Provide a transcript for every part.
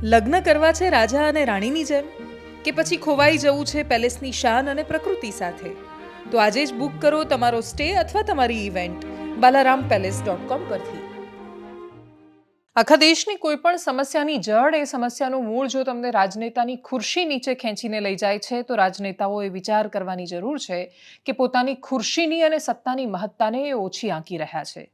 લગ્ન કરવા છે રાજા અને રાણીની જેમ, કે પછી ખોવાઈ જવું છે પેલેસની શાન અને પ્રકૃતિ સાથે? તો આજે જ બુક કરો તમારો સ્ટે અથવા તમારી ઇવેન્ટ balarampalace.com પરથી. આખા દેશની કોઈ પણ સમસ્યાની જડ એ સમસ્યાનું મૂળ જો તમને રાજનેતાની ખુરશી નીચે ખેંચીને લઈ જાય છે, તો રાજનેતાઓએ વિચાર કરવાની જરૂર છે કે પોતાની ખુરશીની અને સત્તાની મહત્તાને એ ઓછી આંકી રહ્યા છે.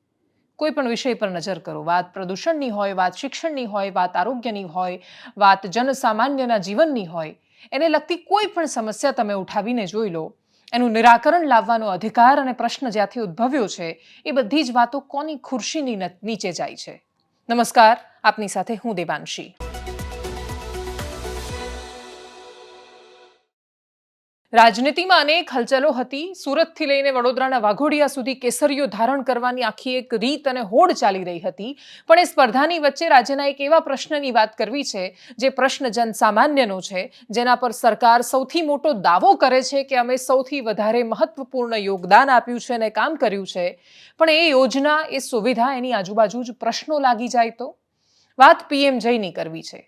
કોઈ પણ વિષય પર નજર કરો, વાત પ્રદૂષણની હોય, વાત શિક્ષણની હોય, વાત આરોગ્યની હોય, વાત જનસામાન્યના જીવનની હોય, એને લગતી કોઈ પણ સમસ્યા તમે ઉઠાવીને જોઈ લો, એનું નિરાકરણ લાવવાનો અધિકાર અને પ્રશ્ન જ્યાંથી ઉદ્ભવ્યો છે એ બધી જ વાતો કોની ખુરશીની નીચે જાય છે? નમસ્કાર, આપની સાથે હું દેવાંશી. રાજનીતિમાં અનેક હલચલો હતી. સુરતથી લઈને વડોદરાના વાઘોડિયા સુધી કેસરીઓ ધારણ કરવાની આખી એક રીત અને હોડ ચાલી રહી હતી. પણ એ સ્પર્ધાની વચ્ચે રાજ્યના એક એવા પ્રશ્નની વાત કરવી છે જે પ્રશ્ન જનસામાન્યનો છે, જેના પર સરકાર સૌથી મોટો દાવો કરે છે કે અમે સૌથી વધારે મહત્વપૂર્ણ યોગદાન આપ્યું છે અને કામ કર્યું છે. પણ એ યોજના, એ સુવિધા, એની આજુબાજુ જ પ્રશ્નો લાગી જાય તો? વાત પીએમ જયની કરવી છે.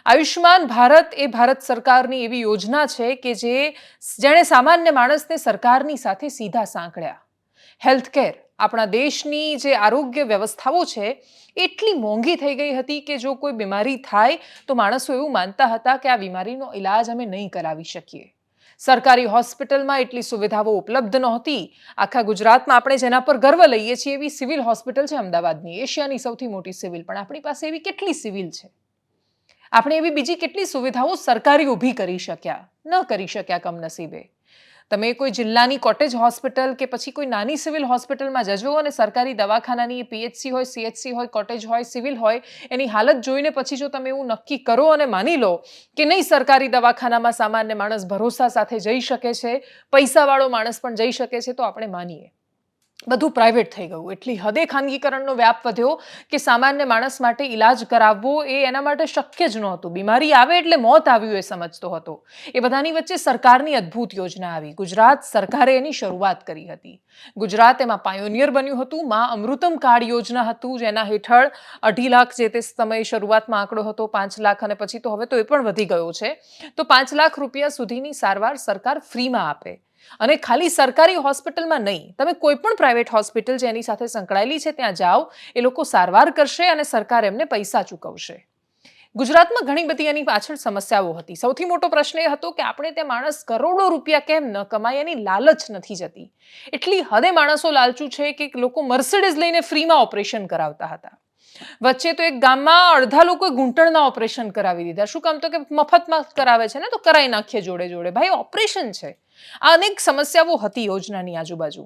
આયુષ્માન ભારત એ ભારત સરકારની એવી યોજના છે કે જેણે સામાન્ય માણસને સરકારની સાથે સીધા સાંકળ્યા. હેલ્થકેર, આપણા દેશની જે આરોગ્ય વ્યવસ્થાઓ છે એટલી મોંઘી થઈ ગઈ હતી કે જો કોઈ બીમારી થાય તો માણસો એવું માનતા હતા કે આ બીમારીનો ઈલાજ અમે નહીં કરાવી શકીએ. સરકારી હોસ્પિટલમાં એટલી સુવિધાઓ ઉપલબ્ધ નહોતી. આખા ગુજરાતમાં આપણે જેના પર ગર્વ લઈએ છીએ એવી સિવિલ હોસ્પિટલ છે અમદાવાદની, એશિયાની સૌથી મોટી સિવિલ. પણ આપણી પાસે એવી કેટલી સિવિલ છે? આપણે એવી બીજી કેટલી સુવિધાઓ સરકારી ઊભી કરી શક્યા? ન કરી શક્યા કમનસીબે. તમે કોઈ જિલ્લાની કોટેજ હોસ્પિટલ કે પછી કોઈ નાની સિવિલ હોસ્પિટલમાં જજો અને સરકારી દવાખાનાની પીએચસી હોય, સીએચસી હોય, કોટેજ હોય, સિવિલ હોય, એની હાલત જોઈને પછી જો તમે એવું નક્કી કરો અને માની લો કે નહીં, સરકારી દવાખાનામાં સામાન્ય માણસ ભરોસા સાથે જઈ શકે છે, પૈસાવાળો માણસ પણ જઈ શકે છે, તો આપણે માનીએ. બધું પ્રાઇવેટ થઈ ગયું. એટલી હદે ખાનગીકરણનો વ્યાપ વધ્યો કે સામાન્ય માણસ માટે ઈલાજ કરાવવો એ એના માટે શક્ય જ નહોતું. બીમારી આવે એટલે મોત આવ્યું એ સમજતો હતો. એ બધાની વચ્ચે સરકારની અદ્ભુત યોજના આવી. ગુજરાત સરકારે એની શરૂઆત કરી હતી. ગુજરાત એમાં પાયોનિયર બન્યું હતું. માં અમૃતમ કાર્ડ યોજના હતું, જેના હેઠળ 2.5 લાખ, જે તે સમયે શરૂઆતમાં આંકડો હતો 5 લાખ, અને પછી તો હવે તો એ પણ વધી ગયો છે. તો 5 લાખ રૂપિયા સુધીની સારવાર સરકાર ફ્રીમાં આપે. અને ખાલી સરકારી હોસ્પિટલમાં નહીં, તમે કોઈ પણ પ્રાઇવેટ હોસ્પિટલ જેની સાથે સંકળાયેલી છે ત્યાં જાઓ, એ લોકો સારવાર કરશે અને સરકાર એમને પૈસા ચૂકવશે. ગુજરાતમાં ઘણી બધી એની પાછળ સમસ્યાઓ હતી. સૌથી મોટો પ્રશ્ન એ હતો કે આપણે ત્યાં માણસ કરોડો રૂપિયા કેમ ન કમાય, એની લાલચ નથી જતી. એટલી હદે માણસો લાલચુ છે કે લોકો મર્સિડીઝ લઈને ફ્રીમાં ઓપરેશન કરાવતા હતા. વચ્ચે તો એક ગામમાં અડધા લોકોએ ઘૂંટણના ઓપરેશન કરાવી દીધા. શું કામ? તો કે મફતમાં કરાવે છે ને, તો કરાવી નાખીએ જોડે જોડે. ભાઈ, ઓપરેશન છે. આ અનેક સમસ્યાઓ હતી યોજનાની આજુબાજુ.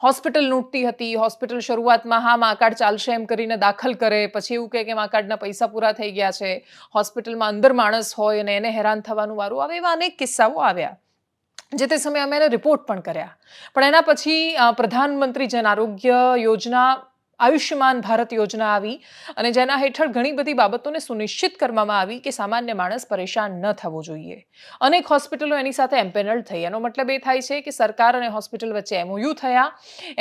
હોસ્પિટલ લૂંટતી હતી. હોસ્પિટલ શરૂઆતમાં હા મા કાર્ડ ચાલશે એમ કરીને દાખલ કરે, પછી એવું કહે કે મા કાર્ડના પૈસા પૂરા થઈ ગયા છે. હોસ્પિટલમાં અંદર માણસ હોય અને એને હેરાન થવાનું વારું આવે. એવા અનેક કિસ્સાઓ આવ્યા. જે તે સમયે અમે એને રિપોર્ટ પણ કર્યા. પણ એના પછી પ્રધાનમંત્રી જન આરોગ્ય યોજના, આયુષ્યમાન ભારત યોજના આવી, અને જેના હેઠળ ઘણી બધી બાબતોને સુનિશ્ચિત કરવામાં આવી કે સામાન્ય માણસ પરેશાન ન થવો જોઈએ. અનેક હોસ્પિટલો એની સાથે એમ્પેનલ્ડ થઈ. એનો મતલબ એ થાય છે કે સરકાર અને હોસ્પિટલ વચ્ચે એમઓયુ થયા.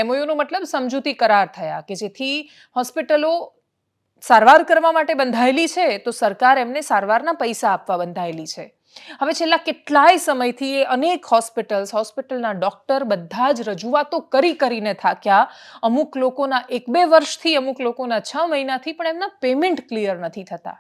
એમઓયુનો મતલબ સમજૂતી કરાર થયા કે જેથી હોસ્પિટલો સારવાર કરવા માટે બંધાયેલી છે તો સરકાર એમને સારવારના પૈસા આપવા બંધાયેલી છે. હવે છેલ્લા કેટલાય સમયથી એ અનેક હોસ્પિટલના ડોક્ટર બધા જ રજૂઆતો કરીને થાક્યા. અમુક લોકોના 1-2 વર્ષથી, અમુક લોકોના 6 મહિનાથી પણ એમના પેમેન્ટ ક્લિયર નથી થતા.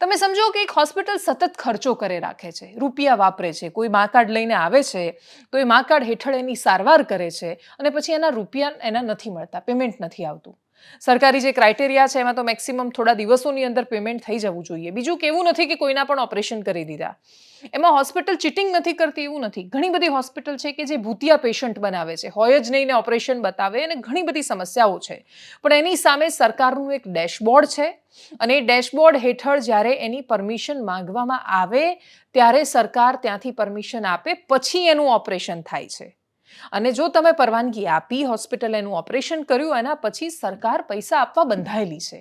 તમે સમજો કે એક હોસ્પિટલ સતત ખર્ચો કરે રાખે છે, રૂપિયા વાપરે છે. કોઈ મા કાર્ડ લઈને આવે છે તો એ મા કાર્ડ હેઠળ એની સારવાર કરે છે અને પછી એના રૂપિયા એના નથી મળતા, પેમેન્ટ નથી આવતું. સરકારી જે ક્રાઇટેરિયા છે એમાં તો મેક્સિમમ થોડા દિવસોની અંદર પેમેન્ટ થઈ જવું જોઈએ. બીજું કેવું નથી કે કોઈના પણ ઓપરેશન કરી દીધા. એમાં હોસ્પિટલ ચીટિંગ નથી કરતી એવું નથી. ઘણી બધી હોસ્પિટલ છે કે જે ભૂતિયા પેશન્ટ બનાવે છે, હોય જ નહીં ને ઓપરેશન બતાવે, અને ઘણી બધી સમસ્યાઓ છે. પણ એની સામે સરકારનું એક ડેશબોર્ડ છે, અને એ ડેશબોર્ડ હેઠળ જ્યારે એની પરમિશન માંગવામાં આવે ત્યારે સરકાર ત્યાંથી પરમિશન આપે, પછી એનું ઓપરેશન થાય છે. અને જો તમે પરવાનગી આપી, હોસ્પિટલ એનું ઓપરેશન કર્યું, એના પછી સરકાર પૈસા આપવા બંધાયેલી છે.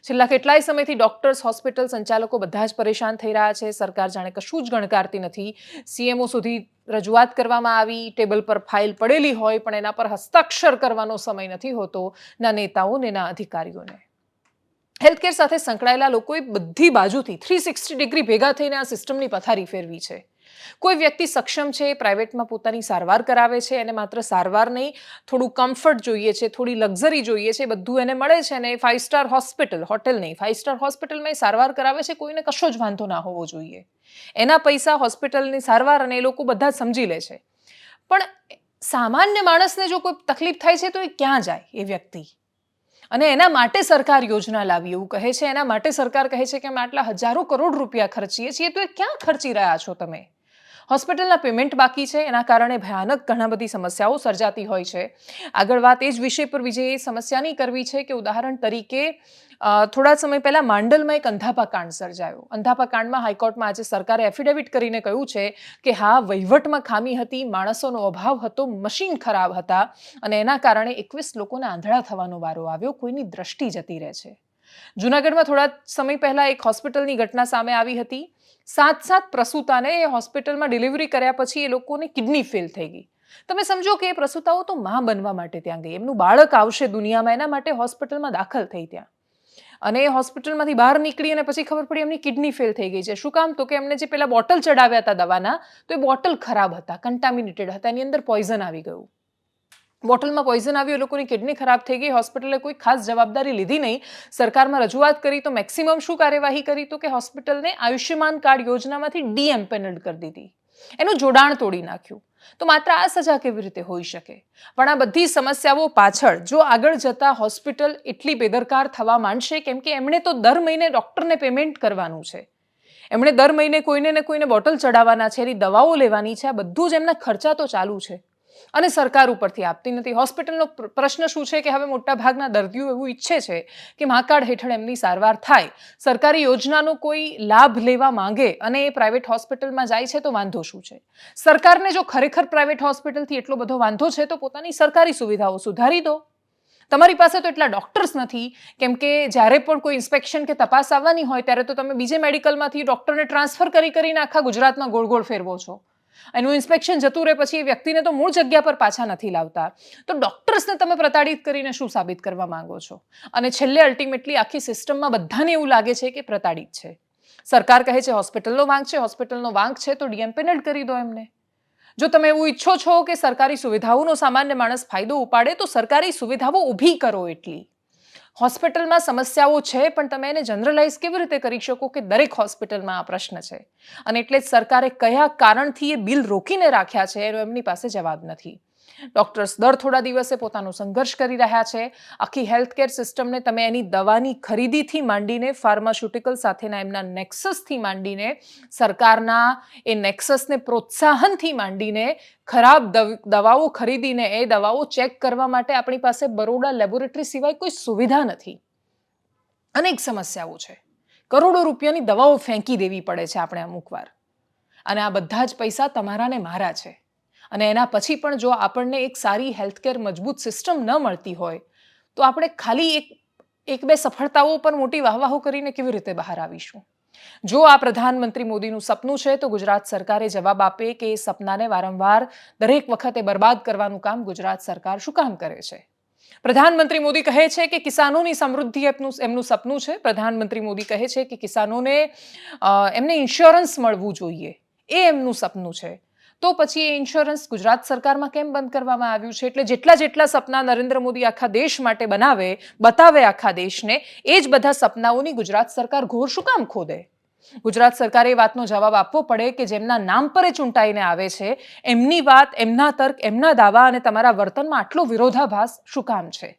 છેલ્લા કેટલાય સમયથી ડોક્ટર્સ, હોસ્પિટલ સંચાલકો બધા જ પરેશાન થઈ રહ્યા છે. સરકાર જાણે કશું જ ગણકારતી નથી. સીએમઓ સુધી રજૂઆત કરવામાં આવી, ટેબલ પર ફાઇલ પડેલી હોય, પણ એના પર હસ્તાક્ષર કરવાનો સમય નથી હોતો ના નેતાઓને ના અધિકારીઓને. હેલ્થકેર સાથે સંકળાયેલા લોકોએ બધી બાજુથી 360 ડિગ્રી ભેગા થઈને આ સિસ્ટમની પથારી ફેરવી છે. કોઈ વ્યક્તિ સક્ષમ છે, પ્રાઇવેટમાં પોતાની સારવાર કરાવે છે, એને માત્ર સારવાર નહીં, થોડું કમ્ફર્ટ જોઈએ છે, થોડી લક્ઝરી જોઈએ છે, બધું એને મળે છે ને 5 સ્ટાર હોસ્પિટલ, હોટેલ નહીં, 5 સ્ટાર હોસ્પિટલમાં સારવાર કરાવે છે. કોઈને કશો જ વાંધો ના હોવો જોઈએ. એના પૈસા, હોસ્પિટલની સારવાર, અને એ લોકો બધા સમજી લે છે. પણ સામાન્ય માણસને જો કોઈ તકલીફ થાય છે તો એ ક્યાં જાય એ વ્યક્તિ? અને એના માટે સરકાર યોજના લાવી એવું કહે છે. એના માટે સરકાર કહે છે કે અમે આટલા હજારો કરોડ રૂપિયા ખર્ચીએ છીએ. તો એ ક્યાં ખર્ચી રહ્યા છો તમે? હોસ્પિટલના પેમેન્ટ બાકી છે, એના કારણે ભયાનક ઘણા બધી સમસ્યાઓ સર્જાતી હોય છે. આગળ વાત એ જ વિષય પર વિજય સમસ્યાની કરવી છે કે ઉદાહરણ તરીકે થોડા સમય પહેલા માંડલમાં એક અંધાપા કાંડ સર્જાયો. અંધાપા કાંડમાં હાઈકોર્ટમાં આજે સરકારે એફિડેવિટ કરીને કહ્યું છે કે હા, વહીવટમાં ખામી હતી, માણસોનો અભાવ હતો, મશીન ખરાબ હતા, અને એના કારણે 21 લોકોને આંધળા થવાનો વારો આવ્યો. કોઈની દ્રષ્ટિ જતી રહે છે. જૂનાગઢમાં થોડા સમય પહેલા એક હોસ્પિટલની ઘટના સામે આવી હતી. 7 પ્રસૂતાને એ હોસ્પિટલમાં ડિલિવરી કર્યા પછી એ લોકોની કિડની ફેલ થઈ ગઈ. તમે સમજો કે એ પ્રસૂતાઓ તો માં બનવા માટે ત્યાં ગઈ, એમનું બાળક આવશે દુનિયામાં એના માટે હોસ્પિટલમાં દાખલ થઈ ત્યાં, અને એ હોસ્પિટલમાંથી બહાર નીકળી અને પછી ખબર પડી એમની કિડની ફેલ થઈ ગઈ છે. શું કામ? તો કે એમને જે પેલા બોટલ ચડાવ્યા હતા દવાના, તો એ બોટલ ખરાબ હતા, કન્ટામિનેટેડ હતા, એની અંદર પોઈઝન આવી ગયું. બોટલમાં પોઈઝન આવ્યું, એ લોકોની કિડની ખરાબ થઈ ગઈ. હોસ્પિટલે કોઈ ખાસ જવાબદારી લીધી નહીં. સરકારમાં રજૂઆત કરી તો મેક્સિમમ શું કાર્યવાહી કરી? તો કે હોસ્પિટલને આયુષ્યમાન કાર્ડ યોજનામાંથી ડીએમ્પેનલ્ડ કરી દીધી, એનું જોડાણ તોડી નાખ્યું. તો માત્ર આ સજા કેવી રીતે હોઈ શકે? પણ આ બધી સમસ્યાઓ પાછળ જો આગળ જતા હોસ્પિટલ એટલી બેદરકાર થવા માંડશે, કેમ કે એમણે તો દર મહિને ડૉક્ટરને પેમેન્ટ કરવાનું છે, એમણે દર મહિને કોઈને ને કોઈને બોટલ ચડાવવાના છે, એની દવાઓ લેવાની છે, આ બધું જ એમના ખર્ચા તો ચાલુ છે, અને સરકાર ઉપરથી આપતી નથી. હોસ્પિટલનો પ્રશ્ન શું છે કે હવે મોટા ભાગના દર્દીઓ એવું ઈચ્છે છે કે મા કાર્ડ હેઠળ એમની સારવાર થાય. સરકારી યોજનાનો કોઈ લાભ લેવા માંગે અને એ પ્રાઇવેટ હોસ્પિટલમાં જાય છે તો વાંધો શું છે? સરકારને જો ખરેખર પ્રાઇવેટ હોસ્પિટલથી એટલો બધો વાંધો છે તો પોતાની સરકારી સુવિધાઓ સુધારી દો. તમારી પાસે તો એટલા ડૉક્ટર્સ નથી, કેમ કે જ્યારે પણ કોઈ ઇન્સ્પેક્શન કે તપાસ આવવાની હોય ત્યારે તો તમે બીજે મેડિકલમાંથી ડૉક્ટરને ટ્રાન્સફર કરીને આખા ગુજરાતમાં ગોળ ગોળ ફેરવો છો. એનું ઇન્સ્પેક્શન જતું રહે, પછી એ વ્યક્તિને તો મૂળ જગ્યા પર પાછા નથી લાવતા. તો ડૉક્ટર્સને તમે પ્રતાડિત કરીને શું સાબિત કરવા માંગો છો? અને છેલ્લે અલ્ટિમેટલી આખી સિસ્ટમમાં બધાને એવું લાગે છે કે પ્રતાડિત છે. સરકાર કહે છે હોસ્પિટલનો વાંક છે, હોસ્પિટલનો વાંક છે તો ડીએમ્પેનલ્ડ કરી દો એમને. જો તમે એવું ઈચ્છો છો કે સરકારી સુવિધાઓનો સામાન્ય માણસ ફાયદો ઉપાડે તો સરકારી સુવિધાઓ ઊભી કરો. એટલી હોસ્પિટલમાં સમસ્યાઓ છે, પણ તમે એને જનરલાઇઝ કેવી રીતે કરી શકો કે દરેક હોસ્પિટલમાં આ પ્રશ્ન છે? અને એટલે જ સરકારે કયા કારણથી એ બિલ રોકીને રાખ્યા છે એનો એમની પાસે જવાબ નથી. ડૉક્ટર્સ દર થોડા દિવસે પોતાનો સંઘર્ષ કરી રહ્યા છે. આખી હેલ્થકેર સિસ્ટમને તમે એની દવાની ખરીદીથી માંડીને ફાર્માસ્યુટિકલ સાથેના એમના નેક્સસથી માંડીને સરકારના એ નેક્સસને પ્રોત્સાહનથી માંડીને ખરાબ દવાઓ ખરીદીને એ દવાઓ ચેક કરવા માટે આપણી પાસે બરોડા લેબોરેટરી સિવાય કોઈ સુવિધા નથી. અનેક સમસ્યાઓ છે. કરોડો રૂપિયાની દવાઓ ફેંકી દેવી પડે છે આપણે અમુક વાર, અને આ બધા જ પૈસા તમારા ને મારા છે. અને એના પછી પણ જો આપણને એક સારી હેલ્થકેર મજબૂત સિસ્ટમ ન મળતી હોય તો આપણે ખાલી એક બે સફળતાઓ પર મોટી વાહવાહો કરીને કેવી રીતે બહાર આવીશું? જો આ પ્રધાનમંત્રી મોદીનું સપનું છે તો ગુજરાત સરકારે જવાબ આપે કે એ સપનાને વારંવાર દરેક વખતે બરબાદ કરવાનું કામ ગુજરાત સરકાર શું કામ કરે છે? પ્રધાનમંત્રી મોદી કહે છે કે કિસાનોની સમૃદ્ધિ એમનું સપનું છે. પ્રધાનમંત્રી મોદી કહે છે કે કિસાનોને એમને ઇન્સ્યોરન્સ મળવું જોઈએ, એ એમનું સપનું છે. તો પછી એ ઇન્સ્યોરન્સ ગુજરાત સરકારમાં કેમ બંધ કરવામાં આવ્યું છે? એટલે જેટલા સપના નરેન્દ્ર મોદી આખા દેશ માટે બતાવે આખા દેશને, એ જ બધા સપનાઓની ગુજરાત સરકાર ઘોર શું કામ ખોદે? ગુજરાત સરકારે એ વાતનો જવાબ આપવો પડે કે જેમના નામ પર એ ચૂંટાઈને આવે છે એમની વાત, એમના તર્ક, એમના દાવા અને તમારા વર્તનમાં આટલો વિરોધાભાસ શું કામ છે?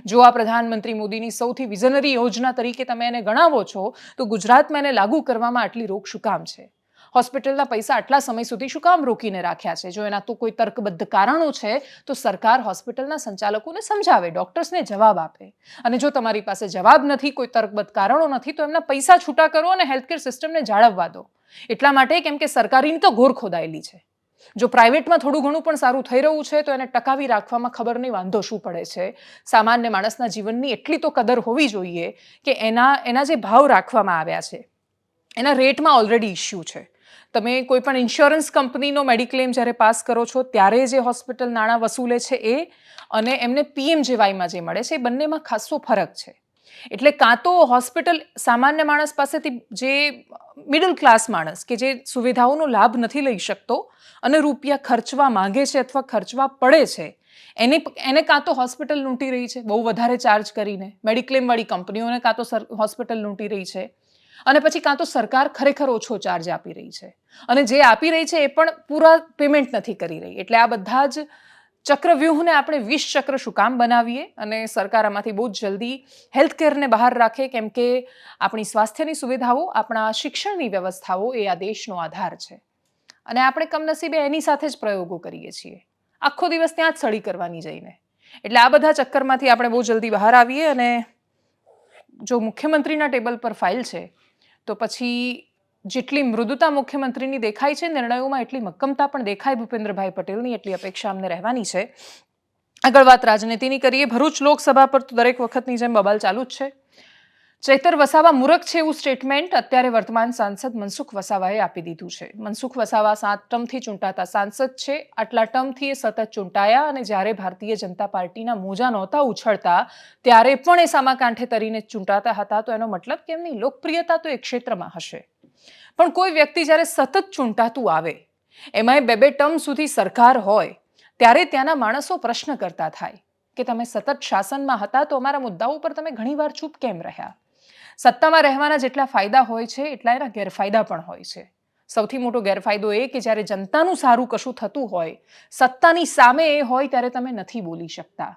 જો આ પ્રધાનમંત્રી મોદીની સૌથી વિઝનરી યોજના તરીકે તમે એને ગણાવો છો તો ગુજરાતમાં એને લાગુ કરવામાં આટલી રોક શું કામ છે? હોસ્પિટલના પૈસા આટલા સમય સુધી શું કામ રોકીને રાખ્યા છે? જો એના તો કોઈ તર્કબદ્ધ કારણો છે તો સરકાર હોસ્પિટલના સંચાલકોને સમજાવે, ડૉક્ટર્સને જવાબ આપે. અને જો તમારી પાસે જવાબ નથી, કોઈ તર્કબદ્ધ કારણો નથી, તો એમના પૈસા છૂટા કરો અને હેલ્થકેર સિસ્ટમને જાળવવા દો. એટલા માટે કેમ કે સરકારીની તો ઘોર ખોદાયેલી છે. જો પ્રાઇવેટમાં થોડું ઘણું પણ સારું થઈ રહ્યું છે તો એને ટકાવી રાખવામાં ખબર નહીં વાંધો શું પડે છે. સામાન્ય માણસના જીવનની એટલી તો કદર હોવી જોઈએ કે એના જે ભાવ રાખવામાં આવ્યા છે એના રેટમાં ઓલરેડી ઇશ્યુ છે. તમે કોઈ પણ ઇન્સ્યોરન્સ કંપનીનો મેડિક્લેમ જ્યારે પાસ કરો છો ત્યારે જે હોસ્પિટલ નાણાં વસૂલે છે એ, અને એમને પીએમજેવાયમાં જે મળે છે, એ બંનેમાં ખાસો ફરક છે. એટલે કાં તો હોસ્પિટલ સામાન્ય માણસ પાસેથી, જે મિડલ ક્લાસ માણસ કે જે સુવિધાઓનો લાભ નથી લઈ શકતો અને રૂપિયા ખર્ચવા માંગે છે અથવા ખર્ચવા પડે છે, એને કાં તો હોસ્પિટલ લૂંટી રહી છે બહુ વધારે ચાર્જ કરીને, મેડિક્લેમવાળી કંપનીઓને કાં તો હોસ્પિટલ લૂંટી રહી છે, અને પછી કાં તો સરકાર ખરેખર ઓછો ચાર્જ આપી રહી છે, અને જે આપી રહી છે એ પણ પૂરા પેમેન્ટ નથી કરી રહી. એટલે આ બધા જ ચક્રવ્યૂહને આપણે 20 ચક્ર શું કામ બનાવીએ અને સરકાર આમાંથી બહુ જ જલ્દી હેલ્થ કેરને બહાર રાખે, કેમ કે આપણી સ્વાસ્થ્યની સુવિધાઓ, આપણા શિક્ષણની વ્યવસ્થાઓ એ આ દેશનો આધાર છે. અને આપણે કમનસીબે એની સાથે જ પ્રયોગો કરીએ છીએ, આખો દિવસ ત્યાં જ સળી કરવાની જઈને. એટલે આ બધા ચક્કરમાંથી આપણે બહુ જલ્દી બહાર આવીએ, અને જો મુખ્યમંત્રીના ટેબલ પર ફાઇલ છે તો પછી જેટલી મૃદુતા મુખ્યમંત્રીની દેખાય છે નિર્ણયોમાં, એટલી મક્કમતા પણ દેખાય ભૂપેન્દ્રભાઈ પટેલની, એટલી અપેક્ષા અમને રહેવાની છે. આગળ વાત રાજનીતિની કરીએ. ભરૂચ લોકસભા પર તો દરેક વખતની જેમ બબાલ ચાલુ જ છે. ચૈતર વસાવા મૂરખ છે એવું સ્ટેટમેન્ટ અત્યારે વર્તમાન સાંસદ મનસુખ વસાવાએ આપી દીધું છે. મનસુખ વસાવા 7 ટર્મથી ચૂંટાતા સાંસદ છે. આટલા ટર્મથી એ સતત ચૂંટાયા, અને જ્યારે ભારતીય જનતા પાર્ટીના મોજા નહોતા ઉછળતા ત્યારે પણ એ સામાકાંઠે તરીને ચૂંટાતા હતા. તો એનો મતલબ કે એમની લોકપ્રિયતા તો એક ક્ષેત્રમાં હશે, પણ કોઈ વ્યક્તિ જ્યારે સતત ચૂંટાતું આવે, એમાંય 2 ટર્મ સુધી સરકાર હોય, ત્યારે ત્યાંના માણસો પ્રશ્ન કરતા થાય કે તમે સતત શાસનમાં હતા તો અમારા મુદ્દાઓ પર તમે ઘણીવાર ચૂપ કેમ રહ્યા? સત્તામાં રહેવાના જેટલા ફાયદા હોય છે એટલા એના ગેરફાયદા પણ હોય છે. સૌથી મોટો ગેરફાયદો એ કે જ્યારે જનતાનું સારું કશું થતું હોય, સત્તાની સામે એ હોય, ત્યારે તમે નથી બોલી શકતા.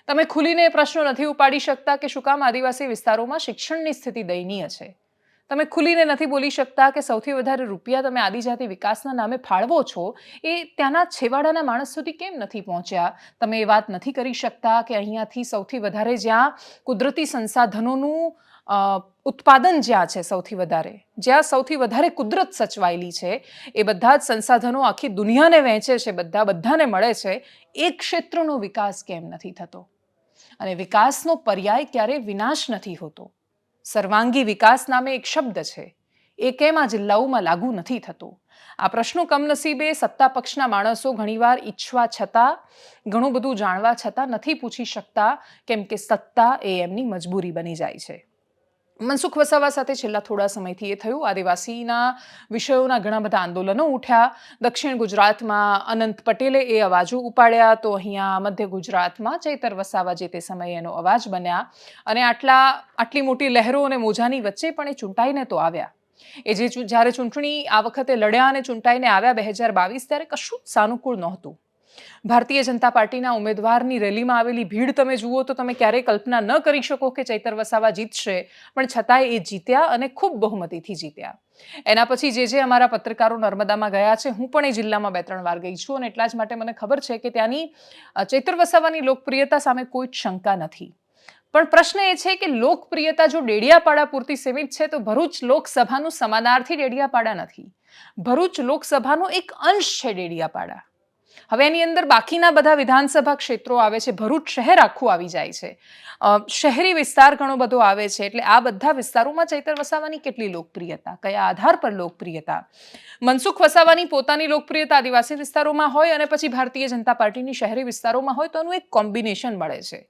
તમે ખુલીને પ્રશ્નો નથી ઉપાડી શકતા કે શું કામ આદિવાસી વિસ્તારોમાં શિક્ષણની સ્થિતિ દયનીય છે. તમે ખુલીને નથી બોલી શકતા કે સૌથી વધારે રૂપિયા તમે આદિજાતિ વિકાસના નામે ફાળવો છો એ ત્યાંના છેવાડાના માણસ સુધી કેમ નથી પહોંચ્યા. તમે એ વાત નથી કરી શકતા કે અહીંયાથી સૌથી વધારે જ્યાં કુદરતી સંસાધનોનું ઉત્પાદન જ્યાં છે, જ્યાં સૌથી વધારે કુદરત સચવાયેલી છે, એ બધા જ સંસાધનો આખી દુનિયાને વહેંચે છે, બધાને મળે છે, એ ક્ષેત્રનો વિકાસ કેમ નથી થતો? અને વિકાસનો પર્યાય ક્યારેય વિનાશ નથી હોતો. સર્વાંગી વિકાસ નામે એક શબ્દ છે, એ કેમ આ જિલ્લાઓમાં લાગુ નથી થતો? આ પ્રશ્નો કમનસીબે સત્તા પક્ષના માણસો ઘણીવાર ઈચ્છવા છતાં, ઘણું બધું જાણવા છતાં નથી પૂછી શકતા, કેમ કે સત્તા એ એમની મજબૂરી બની જાય છે. મનસુખ વસાવા સાથે છેલ્લા થોડા સમયથી એ થયું. આદિવાસીના વિષયોના ઘણા બધા આંદોલનો ઉઠ્યા. દક્ષિણ ગુજરાતમાં અનંત પટેલે એ અવાજો ઉપાડ્યા, તો અહીંયા મધ્ય ગુજરાતમાં ચૈતર વસાવા જે તે સમયે એનો અવાજ બન્યા. અને આટલી મોટી લહેરો અને મોજાની વચ્ચે પણ એ ચૂંટાઈને તો આવ્યા. જ્યારે ચૂંટણી આ વખતે લડ્યા અને ચૂંટાઈને આવ્યા 2022, ત્યારે કશું સાનુકૂળ નહોતું. ભારતીય જનતા પાર્ટીના ઉમેદવારની રેલીમાં આવેલી ભીડ તમે જુઓ તો તમે ક્યારેય કલ્પના ન કરી શકો કે ચૈતર વસાવા જીતશે, પણ છતાંય એ જીત્યા અને ખૂબ બહુમતીથી જીત્યા. એના પછી જે અમારા પત્રકારો નર્મદામાં ગયા છે, હું પણ એ જિલ્લામાં 2-3 વાર ગઈ છું, અને એટલા જ માટે મને ખબર છે કે ત્યાંની ચૈતર વસાવાની લોકપ્રિયતા સામે કોઈ જ શંકા નથી. પણ પ્રશ્ન એ છે કે લોકપ્રિયતા જો ડેડિયાપાડા પૂરતી સીમિત છે, તો ભરૂચ લોકસભાનું સમાનાર્થી ડેડિયાપાડા નથી. ભરૂચ લોકસભાનો એક અંશ છે ડેડિયાપાડા. હવે એની અંદર બાકીના બધા વિધાનસભા ક્ષેત્રો આવે છે, ભરૂચ શહેર આખું આવી જાય છે, શહેરી વિસ્તાર ઘણો બધો આવે છે. એટલે આ બધા વિસ્તારોમાં ચૈતર વસાવાની કેટલી લોકપ્રિયતા, કયા આધાર પર લોકપ્રિયતા? મનસુખ વસાવાની પોતાની લોકપ્રિયતા આદિવાસી વિસ્તારોમાં હોય અને પછી ભારતીય જનતા પાર્ટીની શહેરી વિસ્તારોમાં હોય, તો એનું એક કોમ્બિનેશન મળે છે.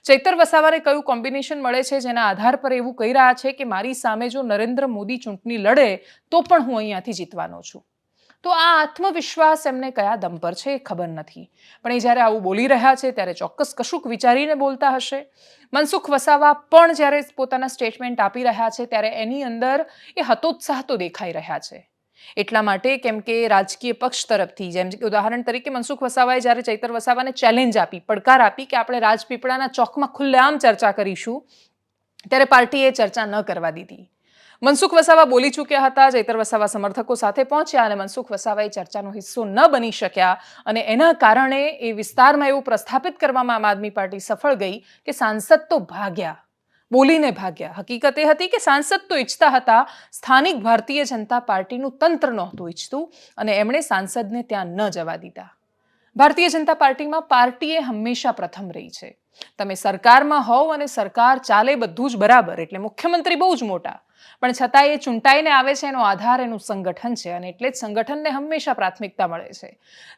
ચૈતર વસાવાને કયું કોમ્બિનેશન મળે છે જેના આધાર પર એવું કહી રહ્યા છે કે મારી સામે જો નરેન્દ્ર મોદી ચૂંટણી લડે તો પણ હું અહીંયાથી જીતવાનો છું? તો આ આત્મવિશ્વાસ એમને કયા દમ પર છે એ ખબર નથી, પણ એ જ્યારે આવું બોલી રહ્યા છે ત્યારે ચોક્કસ કશુંક વિચારીને બોલતા હશે. મનસુખ વસાવા પણ જ્યારે પોતાના સ્ટેટમેન્ટ આપી રહ્યા છે ત્યારે એની અંદર એ હતોત્સાહ તો દેખાઈ રહ્યા છે. એટલા માટે કેમ કે રાજકીય પક્ષ તરફથી, જેમ કે ઉદાહરણ તરીકે મનસુખ વસાવાએ જ્યારે ચૈતર વસાવાને ચેલેન્જ આપી, પડકાર આપી કે આપણે રાજપીપળાના ચોકમાં ખુલ્લેઆમ ચર્ચા કરીશું, ત્યારે પાર્ટીએ ચર્ચા ન કરવા દીધી. મનસુખ વસાવા બોલી ચૂક્યા હતા, ચૈતર વસાવા સમર્થકો સાથે પહોંચ્યા અને મનસુખ વસાવા એ ચર્ચાનો હિસ્સો ન બની શક્યા, અને એના કારણે એ વિસ્તારમાં એવું પ્રસ્થાપિત કરવામાં આમ આદમી પાર્ટી સફળ ગઈ કે સાંસદ તો ભાગ્યા, બોલીને ભાગ્યા. હકીકત એ હતી કે સાંસદ તો ઈચ્છતા હતા, સ્થાનિક ભારતીય જનતા પાર્ટીનું તંત્ર નહોતું ઈચ્છતું, અને એમણે સાંસદને ત્યાં ન જવા દીધા. ભારતીય જનતા પાર્ટીમાં પાર્ટીએ હંમેશા પ્રથમ રહી છે. તમે સરકારમાં હોવ અને સરકાર ચાલે બધું જ બરાબર, એટલે મુખ્યમંત્રી બહુ જ મોટા, પણ છતાં એ ચૂંટાઈને આવે છે એનો આધાર એનું સંગઠન છે અને એટલે જ સંગઠનને હંમેશા પ્રાથમિકતા મળે છે.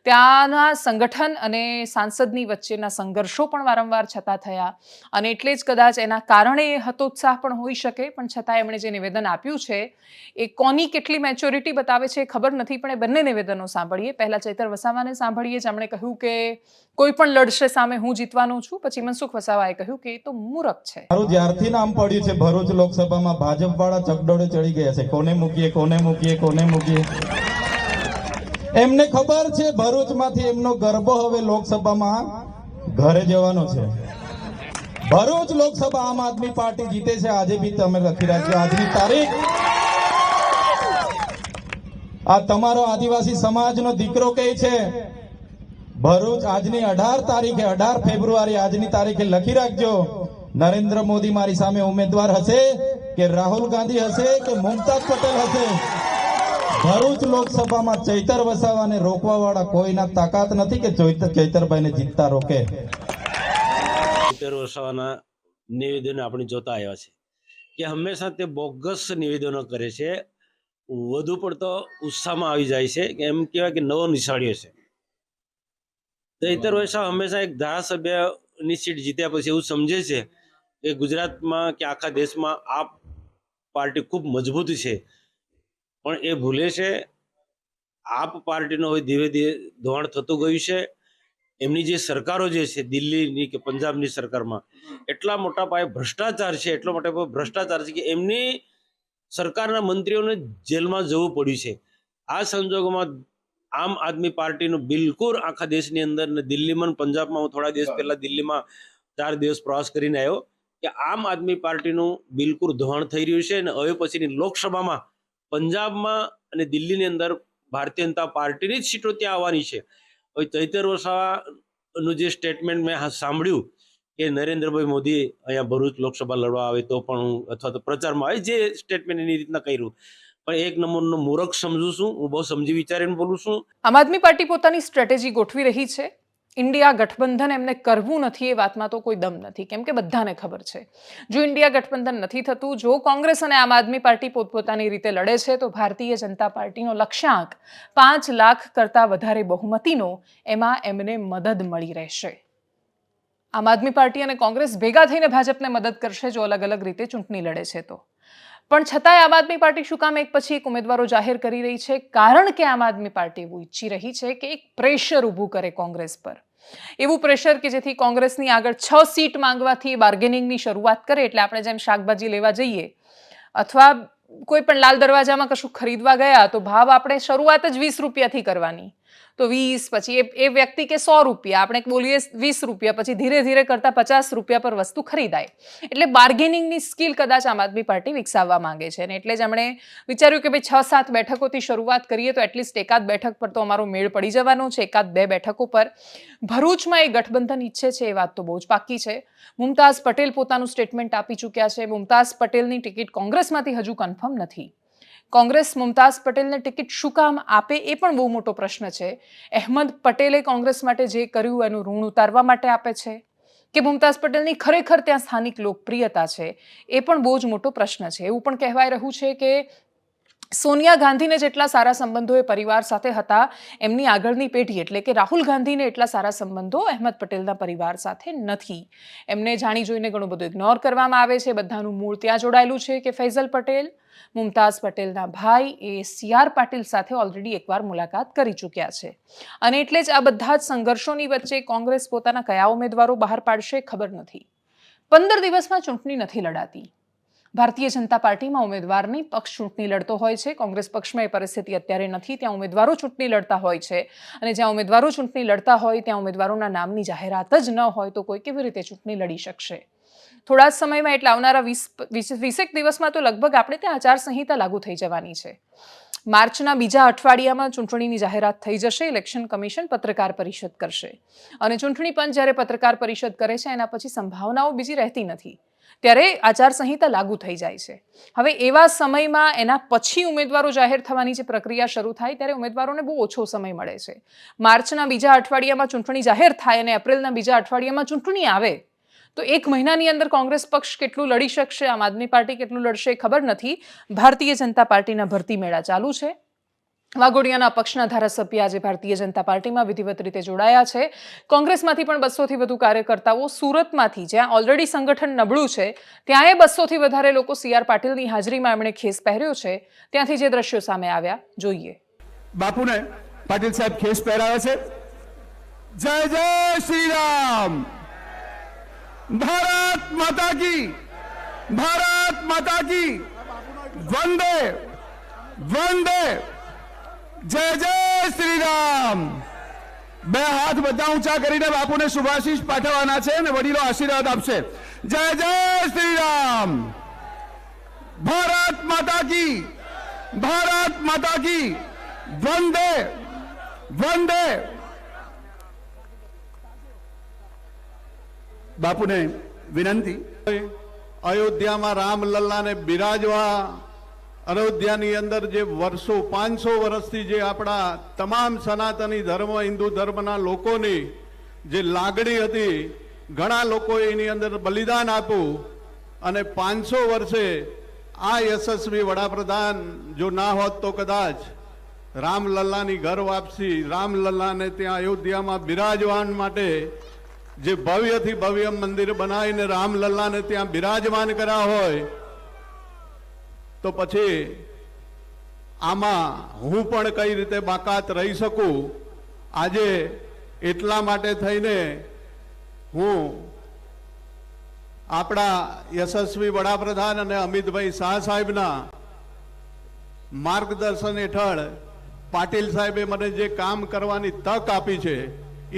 ત્યાંના સંગઠન અને સાંસદની વચ્ચેના સંઘર્ષો પણ વારંવાર છતાં થયા અને એટલે જ કદાચ એના કારણે એ હતોત્સાહ પણ હોઈ શકે, પણ છતાં એમણે જે નિવેદન આપ્યું છે એ કોની કેટલી મેચ્યોરિટી બતાવે છે ખબર નથી, પણ એ બંને નિવેદનો સાંભળીએ. પહેલા ચૈતર વસાવાને સાંભળીએ, જેમણે કહ્યું કે કોઈ પણ લડશે સામે હું જીતવાનો છું. પછી મનસુખ વસાવાએ કહ્યું કે એ તો મૂરખ છે. મારું જ્યારથી નામ પડ્યું છે ભરૂચ લોકસભામાં ભાજપ વાળા ચકડોળે ચડી ગયા છે, કોને મૂકીએ કોને મૂકીએ કોને મૂકીએ. એમને ખબર છે ભરૂચમાંથી એમનો ગરબો હવે લોકસભામાં ઘરે જવાનો છે. ભરૂચ લોકસભા આમ આદમી પાર્ટી જીતે છે. આજે બી તમે લખી રાખજો આજની તારીખ. આ તમારો આદિવાસી સમાજનો દીકરો કહે છે ભરૂચ આજની 18 તારીખે 18 ફેબ્રુઆરી આજની તારીખે લખી રાખજો. નરેન્દ્ર મોદી મારી સામે ઉમેદવાર હશે કે રાહુલ ગાંધી હશે કે મુમતાઝ પટેલ હશે, ભરૂચ લોકસભામાં ચૈતર વસાવાને રોકવા વાળા કોઈના તાકાત નથી કે ચૈતરભાઈને જીતતા રોકે. ચૈતર વસાવાના નિવેદનો આપણે જોતા આવ્યા છે કે હંમેશા તે બોગસ નિવેદનો કરે છે. વધુ પડતો ઉત્સાહમાં આવી જાય છે કે એમ કહેવાય કે નવો નિશાળ્યો છે. ચૈતર વસાવા હંમેશા એક ધારાસભ્યની સીટ જીત્યા પછી એવું સમજે છે કે ગુજરાતમાં કે આખા દેશમાં આ પાર્ટી ખૂબ મજબૂત છે, પણ એ ભૂલે છે આપ પાર્ટીનો હવે ધીરે ધીરે ધોવાણ થતું ગયું છે. એમની જે સરકારો જે છે દિલ્હીની કે પંજાબની સરકારમાં એટલા મોટા પાયે ભ્રષ્ટાચાર છે, એટલો મોટા પાયે ભ્રષ્ટાચાર છે કે એમની સરકારના મંત્રીઓને જેલમાં જવું પડ્યું છે. આ સંજોગોમાં આમ આદમી પાર્ટીનું બિલકુલ આખા દેશની અંદર ને દિલ્હીમાં પંજાબમાં, હું થોડા દિવસ પહેલા દિલ્હીમાં 4 દિવસ પ્રવાસ કરીને આવ્યો, કે આમ આદમી પાર્ટીનું બિલકુલ ધોવાણ થઈ રહ્યું છે. અને હવે પછીની લોકસભામાં પંજાબમાં અને દિલ્હીની અંદર ભારતીય જનતા પાર્ટીની જ સીટો ત્યાં આવવાની છે. હવે ચૈતર વસાવાનું જે સ્ટેટમેન્ટ મેં સાંભળ્યું કે નરેન્દ્રભાઈ મોદી અહીંયા ભરૂચ લોકસભા લડવા આવે તો પણ હું, અથવા તો પ્રચારમાં આવે, જે સ્ટેટમેન્ટ એની રીતના કર્યું, પણ એક નંબરનો મૂર્ખ સમજું છું. હું બહુ સમજી વિચારીને બોલું છું. આમ આદમી પાર્ટી પોતાની સ્ટ્રેટેજી ગોઠવી રહી છે. ઇન્ડિયા ગઠબંધન એમને કરવું નથી એ વાતમાં તો કોઈ દમ નથી, કેમ કે બધાને ખબર છે જો ઇન્ડિયા ગઠબંધન નથી થતું, જો કોંગ્રેસ અને આમ આદમી પાર્ટી પોતપોતાની રીતે લડે છે, તો ભારતીય જનતા પાર્ટીનો લક્ષ્યાંક 5 લાખ કરતાં વધારે બહુમતીનો એમાં એમને મદદ મળી રહેશે. આમ આદમી પાર્ટી અને કોંગ્રેસ ભેગા થઈને ભાજપને મદદ કરશે જો અલગ અલગ રીતે ચૂંટણી લડે છે તો. પણ છતાંય આમ આદમી પાર્ટી શું કામ એક પછી એક ઉમેદવારો જાહેર કરી રહી છે? કારણ કે આમ આદમી પાર્ટી એવું ઈચ્છી રહી છે કે એક પ્રેશર ઊભું કરે કોંગ્રેસ પર. એવું પ્રેશર કે જેથી કોંગ્રેસની આગળ 6 સીટ માંગવાથી બાર્ગેનિંગની શરૂઆત કરે. એટલે આપણે જેમ શાકભાજી લેવા જઈએ અથવા કોઈ પણ લાલ દરવાજામાં કશું ખરીદવા ગયા તો ભાવ આપણે શરૂઆત જ 20 રૂપિયાથી કરવાની, તો 20, પછી એ વ્યક્તિ કે 100 રૂપિયા, આપણે બોલીએ 20 રૂપિયા, પછી ધીરે ધીરે કરતા 50 રૂપિયા પર વસ્તુ ખરીદાય. એટલે બાર્ગેનિંગની સ્કિલ કદાચ આમ આદમી પાર્ટી વિકસાવવા માંગે છે અને એટલે જ એમણે વિચાર્યું કે ભાઈ 6-7 બેઠકોથી શરૂઆત કરીએ તો એટલીસ્ટ એકાદ બેઠક પર તો અમારો મેળ પડી જવાનો છે, એકાદ 2 બેઠકો પર. ભરૂચમાં એ ગઠબંધન ઈચ્છે છે એ વાત તો બહુ જ પાકી છે. મુમતાઝ પટેલ પોતાનું સ્ટેટમેન્ટ આપી ચૂક્યા છે. મુમતાઝ પટેલની ટિકિટ કોંગ્રેસમાંથી હજુ કન્ફર્મ નથી. કોંગ્રેસ મુમતાઝ પટેલને ટિકિટ શું કામ આપે એ પણ બહુ મોટો પ્રશ્ન છે. અહેમદ પટેલે કોંગ્રેસ માટે જે કર્યું એનું ઋણ ઉતારવા માટે આપે છે કે મુમતાઝ પટેલની ખરેખર ત્યાં સ્થાનિક લોકપ્રિયતા છે, એ પણ બહુ જ મોટો પ્રશ્ન છે. એવું પણ કહેવાય રહ્યું છે કે સોનિયા ગાંધીને જેટલા સારા સંબંધો એ પરિવાર સાથે હતા, એમની આગળની પેઢી એટલે કે રાહુલ ગાંધીને એટલા સારા સંબંધો અહેમદ પટેલના પરિવાર સાથે નથી. એમને જાણી જોઈને ઘણું બધું ઇગ્નોર કરવામાં આવે છે. બધાનું મૂળ ત્યાં જોડાયેલું છે કે ફૈઝલ પટેલ, મુમતાઝ પટેલના ભાઈ, એ CR પાટીલ સાથે ઓલરેડી એકવાર મુલાકાત કરી ચૂક્યા છે. અને એટલે જ આ બધા જ સંઘર્ષોની વચ્ચે કોંગ્રેસ પોતાના કયા ઉમેદવારો બહાર પાડશે ખબર નથી. 15 દિવસમાં ચૂંટણી નથી લડાતી. ભારતીય જનતા પાર્ટીમાં ઉમેદવારની પક્ષ ચૂંટણી લડતો હોય છે. કોંગ્રેસ પક્ષમાં એ પરિસ્થિતિ અત્યારે નથી. ત્યાં ઉમેદવારો ચૂંટણી લડતા હોય છે અને જ્યાં ઉમેદવારો ચૂંટણી લડતા હોય ત્યાં ઉમેદવારોના નામની જાહેરાત જ ન હોય તો કોઈ કેવી રીતે ચૂંટણી લડી શકશે? થોડા જ સમયમાં એટલે આવનારા 20 દિવસમાં તો લગભગ આપણે ત્યાં આચારસંહિતા લાગુ થઈ જવાની છે. માર્ચના બીજા અઠવાડિયામાં ચૂંટણીની જાહેરાત થઈ જશે. ઇલેક્શન કમિશન પત્રકાર પરિષદ કરશે અને ચૂંટણી પંચ જ્યારે પત્રકાર પરિષદ કરે છે એના પછી સંભાવનાઓ બીજી રહેતી નથી, ત્યારે આચારસંહિતા લાગુ થઈ જાય છે. હવે એવા સમયમાં એના પછી ઉમેદવારો જાહેર થવાની જે પ્રક્રિયા શરૂ થાય ત્યારે ઉમેદવારોને બહુ ઓછો સમય મળે છે. માર્ચના બીજા અઠવાડિયામાં ચૂંટણી જાહેર થાય અને એપ્રિલના બીજા અઠવાડિયામાં ચૂંટણી આવે તો 1 મહિનાની અંદર કોંગ્રેસ પક્ષ કેટલું લડી શકશે, આમ આદમી પાર્ટી કેટલું લડશે ખબર નથી. ભારતીય જનતા પાર્ટીના ભરતી મેળા ચાલુ છે. વાઘોડિયાના પક્ષના ધારાસભ્ય આજે ભારતીય જનતા પાર્ટીમાં વિધિવત રીતે જોડાયા છે. કોંગ્રેસમાંથી પણ 200થી વધુ કાર્યકર્તાઓ, સુરતમાંથી જ્યાં ઓલરેડી સંગઠન નબળું છે ત્યાંય 200થી વધારે લોકો CR પાટીલની હાજરીમાં એમણે ખેસ પહેર્યો છે. ત્યાંથી જે દ્રશ્યો સામે આવ્યા જોઈએ. બાપુને પાટીલ સાહેબ ખેસ પહેરાવે છે. જય જય શ્રી રામ, ભારત માતા કી, ભારત માતા કી, વંદે વંદે, જય જય શ્રી રામ. બે હાથ બધા ઊંચા કરીને બાપુને શુભાશીષ પાઠવવાના છે અને વડીલો આશીર્વાદ આપશે. જય જય શ્રી રામ, ભારત માતા કી, ભારત માતા કી, વંદે વંદે. બાપુને વિનંતી, અયોધ્યામાં રામલલ્લાને બિરાજવા, અયોધ્યાની અંદર જે વર્ષો 500 વર્ષથી જે આપણા તમામ સનાતની ધર્મ, હિન્દુ ધર્મના લોકોની જે લાગણી હતી, ઘણા લોકોએ એની અંદર બલિદાન આપ્યું અને 500 વર્ષે આ યશસ્વી વડાપ્રધાન જો ના હોત તો કદાચ રામલલ્લાની ઘર વાપસી, રામલલ્લાને ત્યાં અયોધ્યામાં બિરાજવાન માટે જે ભવ્યથી ભવ્ય મંદિર બનાવીને રામલલ્લાને ત્યાં બિરાજમાન કર્યા હોય, તો પછી આમાં હું પણ કઈ રીતે બાકાત રહી શકું. આજે એટલા માટે થઈને હું આપણા યશસ્વી વડાપ્રધાન અને અમિતભાઈ શાહ સાહેબના માર્ગદર્શન હેઠળ પાટીલ સાહેબે મને જે કામ કરવાની તક આપી છે,